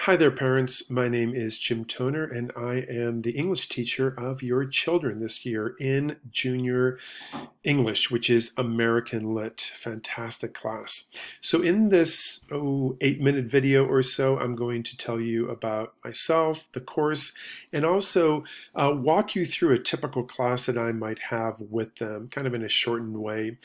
Hi there, parents. My name is Jim Toner, and I am the English teacher of your children this year in junior English, which is American Lit. Fantastic class. So in this 8-minute video or so, I'm going to tell you about myself, the course, and also walk you through a typical class that I might have with them, kind of in a shortened way.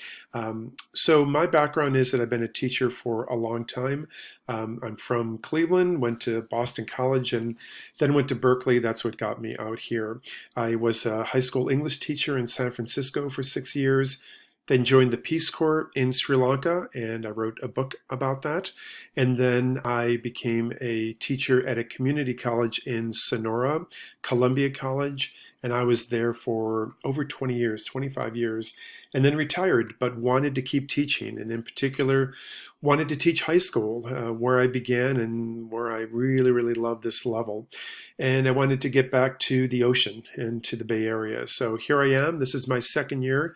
So my background is that I've been a teacher for a long time. I'm from Cleveland, went to Boston College, and then went to Berkeley. That's what got me out here. I was a high school English teacher in San Francisco for 6 years, then joined the Peace Corps in Sri Lanka, and I wrote a book about that. And then I became a teacher at a community college in Sonora, Columbia College, and I was there for over 20 years, 25 years, and then retired, but wanted to keep teaching, and in particular, wanted to teach high school, where I began and where I really, really love this level. And I wanted to get back to the ocean and to the Bay Area. So here I am. This is my second year.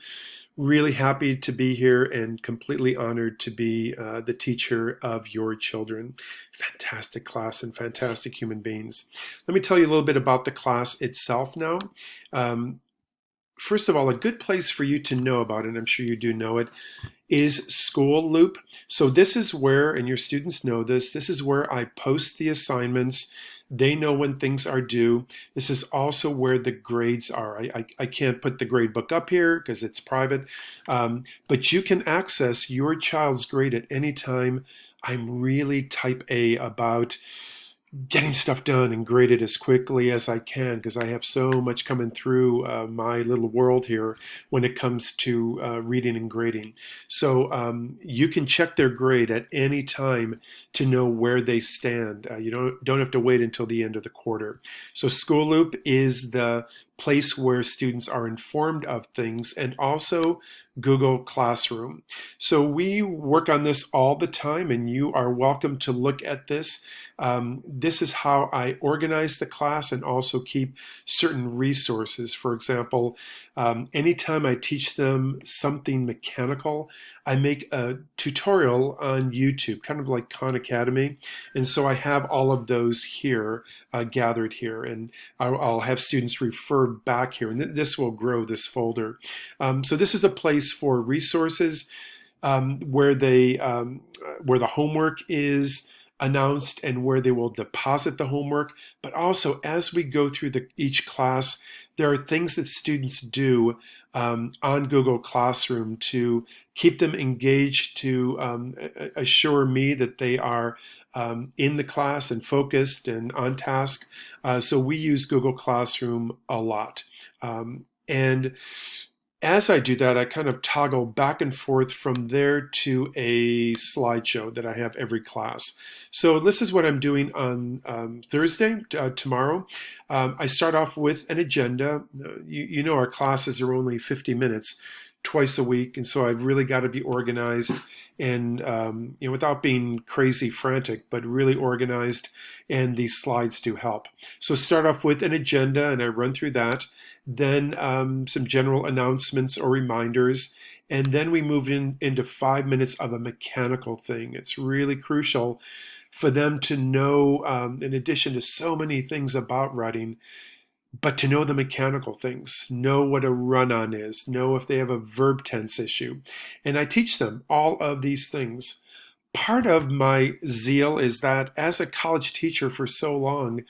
Really happy to be here and completely honored to be the teacher of your children. Fantastic class and fantastic human beings. Let me tell you a little bit about the class itself now. First of all, a good place for you to know about it, and I'm sure you do know it, is School Loop. So this is where, and your students know this is where I post the assignments. They know when things are due. This is also where the grades are. I can't put the grade book up here because it's private, but you can access your child's grade at any time. I'm really type A about getting stuff done and graded as quickly as I can because I have so much coming through my little world here when it comes to reading and grading. So you can check their grade at any time to know where they stand. You don't have to wait until the end of the quarter. So School Loop is the place where students are informed of things, and also Google Classroom. So we work on this all the time, and you are welcome to look at this. This is how I organize the class and also keep certain resources. For example, anytime I teach them something mechanical, I make a tutorial on YouTube, kind of like Khan Academy. And so I have all of those here, gathered here, and I'll have students refer back here, and this will grow this folder. So this is a place for resources where where the homework is announced and where they will deposit the homework. But also, as we go through each class, there are things that students do on Google Classroom to keep them engaged, to assure me that they are in the class and focused and on task. So we use Google Classroom a lot. And as I do that, I kind of toggle back and forth from there to a slideshow that I have every class. So this is what I'm doing on Thursday, tomorrow. I start off with an agenda. You know our classes are only 50 minutes twice a week, and so I've really got to be organized and without being crazy frantic, but really organized, and these slides do help. So start off with an agenda, and I run through that, then some general announcements or reminders, and then we move into 5 minutes of a mechanical thing. It's really crucial for them to know, in addition to so many things about writing, but to know the mechanical things, know what a run-on is, know if they have a verb tense issue. And I teach them all of these things. Part of my zeal is that as a college teacher for so long,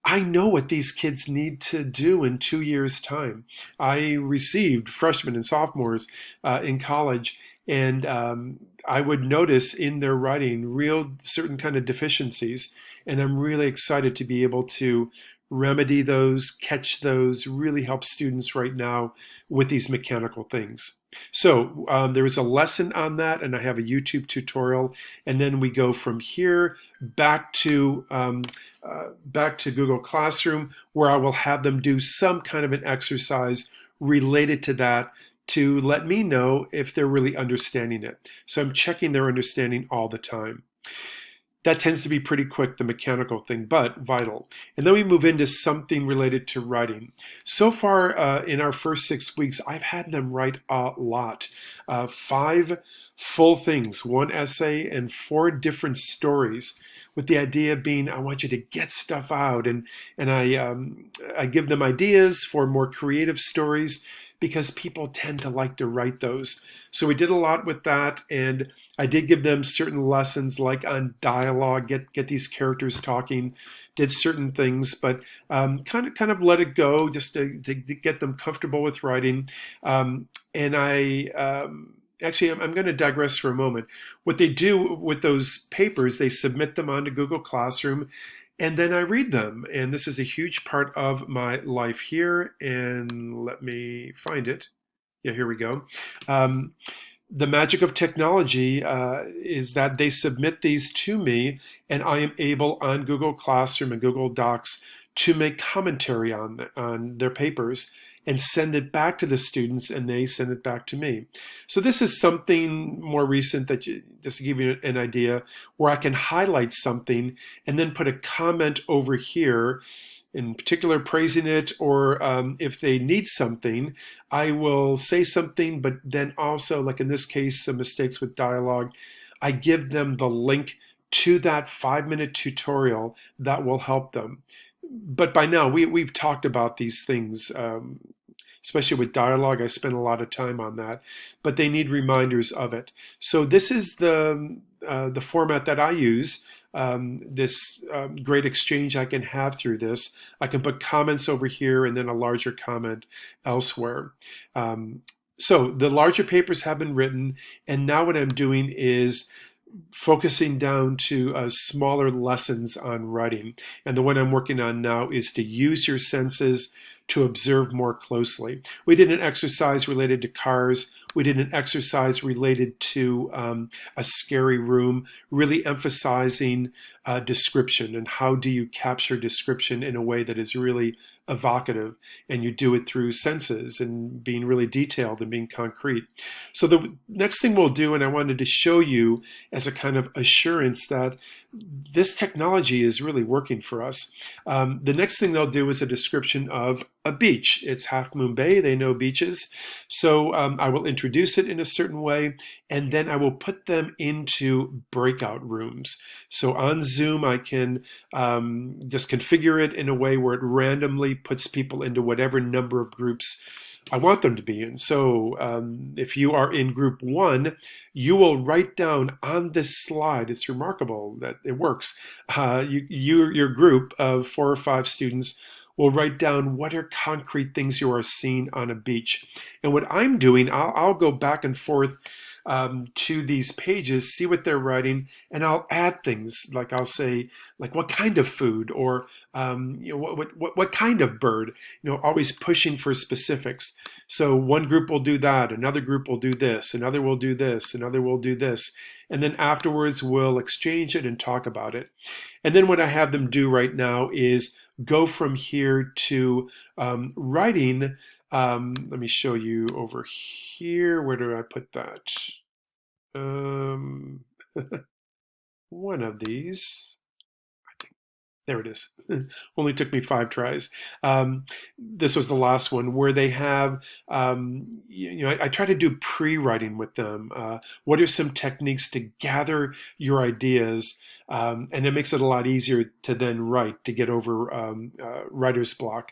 I know what these kids need to do in 2 years' time. I received freshmen and sophomores in college, and I would notice in their writing real certain kind of deficiencies, and I'm really excited to be able to remedy those, catch those, really help students right now with these mechanical things. So there is a lesson on that, and I have a YouTube tutorial, and then we go from here back to Google Classroom, where I will have them do some kind of an exercise related to that to let me know if they're really understanding it. So I'm checking their understanding all the time. That tends to be pretty quick, the mechanical thing, but vital. And then we move into something related to writing. So far in our first 6 weeks, I've had them write a lot. 5 full things, 1 essay, and 4 different stories, with the idea being I want you to get stuff out, and I give them ideas for more creative stories because people tend to like to write those. So we did a lot with that, and I did give them certain lessons like on dialogue, get these characters talking, did certain things, but kind of let it go just to get them comfortable with writing. And I actually I'm going to digress for a moment. What they do with those papers, they submit them onto Google Classroom, and then I read them. And this is a huge part of my life here. And let me find it. Yeah, here we go. Um, the magic of technology is that they submit these to me, and I am able on Google Classroom and Google Docs to make commentary on their papers and send it back to the students, and they send it back to me. So this is something more recent just to give you an idea, where I can highlight something and then put a comment over here, in particular praising it, or if they need something, I will say something, but then also, like in this case, some mistakes with dialogue, I give them the link to that 5-minute tutorial that will help them. But by now, we've talked about these things, especially with dialogue. I spent a lot of time on that, but they need reminders of it. So this is the format that I use. This great exchange I can have through this. I can put comments over here and then a larger comment elsewhere. So the larger papers have been written, and now what I'm doing is focusing down to smaller lessons on writing. And the one I'm working on now is to use your senses to observe more closely. We did an exercise related to cars. We did an exercise related to a scary room, really emphasizing description and how do you capture description in a way that is really evocative, and you do it through senses and being really detailed and being concrete. So the next thing we'll do, and I wanted to show you as a kind of assurance that this technology is really working for us. The next thing they'll do is a description of a beach. It's Half Moon Bay. They know beaches. So I will introduce it in a certain way, and then I will put them into breakout rooms. So on Zoom, I can just configure it in a way where it randomly puts people into whatever number of groups I want them to be in. So if you are in group 1, you will write down on this slide. It's remarkable that it works. Your group of 4 or 5 students will write down what are concrete things you are seeing on a beach. And what I'm doing, I'll go back and forth to these pages, see what they're writing, and I'll add things like I'll say, like what kind of food, or what kind of bird. Always pushing for specifics. So one group will do that, another group will do this, another will do this, another will do this, and then afterwards we'll exchange it and talk about it. And then what I have them do right now is go from here to writing. Let me show you over here. Where do I put that? One of these. There it is. Only took me 5 tries. This was the last one where they have, I try to do pre-writing with them. What are some techniques to gather your ideas? And it makes it a lot easier to then write, to get over writer's block.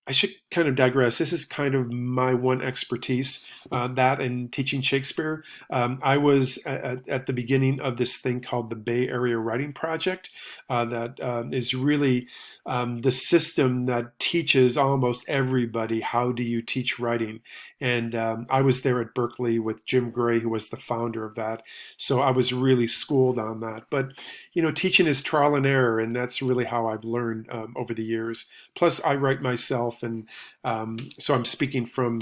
I should kind of digress. This is kind of my one expertise, that and teaching Shakespeare. I was at the beginning of this thing called the Bay Area Writing Project, that is really the system that teaches almost everybody how do you teach writing. And I was there at Berkeley with Jim Gray, who was the founder of that. So I was really schooled on that. But teaching is trial and error, and that's really how I've learned over the years. Plus, I write myself, and so I'm speaking from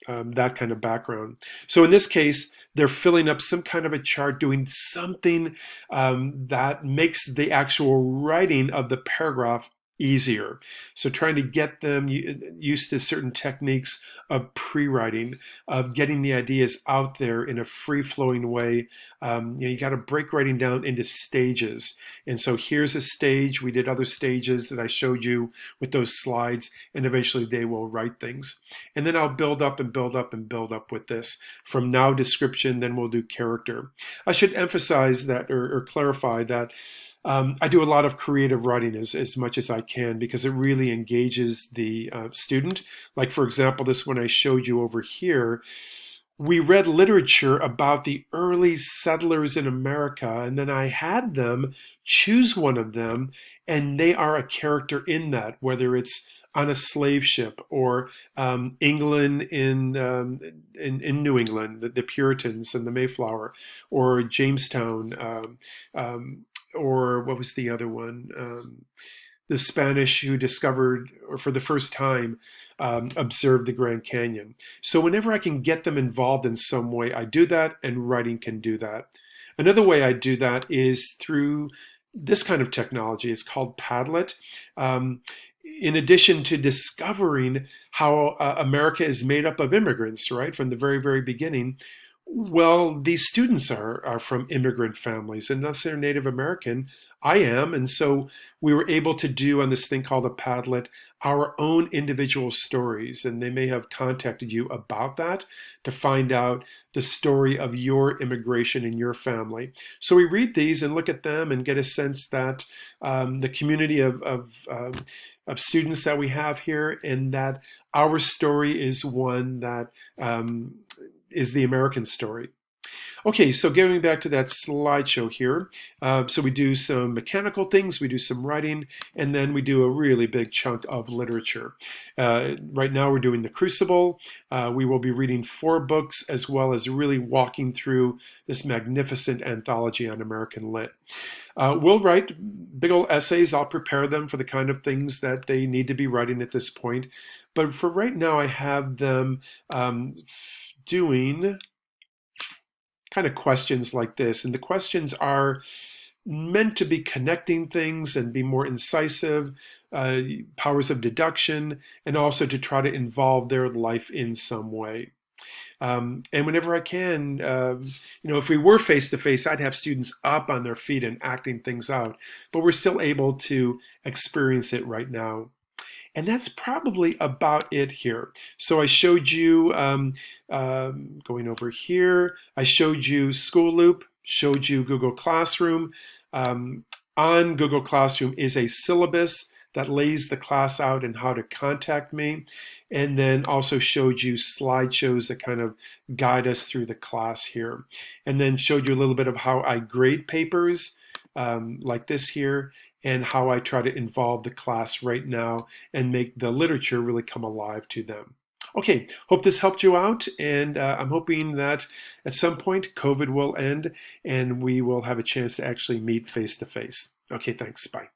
that kind of background. So in this case, they're filling up some kind of a chart, doing something that makes the actual writing of the paragraph easier. So trying to get them used to certain techniques of pre-writing, of getting the ideas out there in a free-flowing way. You got to break writing down into stages. And so here's a stage. We did other stages that I showed you with those slides, and eventually they will write things. And then I'll build up and build up and build up with this. From now description, then we'll do character. I should emphasize that or clarify that I do a lot of creative writing as much as I can because it really engages the student. Like, for example, this one I showed you over here, we read literature about the early settlers in America, and then I had them choose one of them, and they are a character in that, whether it's on a slave ship or England in New England, the Puritans and the Mayflower, or Jamestown, or what was the other one? The Spanish who discovered, or for the first time, observed the Grand Canyon. So whenever I can get them involved in some way, I do that, and writing can do that. Another way I do that is through this kind of technology. It's called Padlet. In addition to discovering how America is made up of immigrants, right, from the very, very beginning, well, these students are from immigrant families, and unless they're Native American, I am. And so we were able to do on this thing called a Padlet our own individual stories. And they may have contacted you about that to find out the story of your immigration in your family. So we read these and look at them and get a sense that the community of students that we have here, and that our story is one that is the American story. Okay, so getting back to that slideshow here. So we do some mechanical things, we do some writing, and then we do a really big chunk of literature. Right now we're doing The Crucible. We will be reading 4 books, as well as really walking through this magnificent anthology on American Lit. We'll write big old essays. I'll prepare them for the kind of things that they need to be writing at this point. But for right now, I have them doing kind of questions like this. And the questions are meant to be connecting things and be more incisive, powers of deduction, and also to try to involve their life in some way. And whenever I can, if we were face to face, I'd have students up on their feet and acting things out, but we're still able to experience it right now. And that's probably about it here. So I showed you, going over here, I showed you School Loop, showed you Google Classroom. On Google Classroom is a syllabus that lays the class out and how to contact me, and then also showed you slideshows that kind of guide us through the class here, and then showed you a little bit of how I grade papers like this here, and how I try to involve the class right now and make the literature really come alive to them. Okay, hope this helped you out, and I'm hoping that at some point COVID will end and we will have a chance to actually meet face to face. Okay, thanks, bye.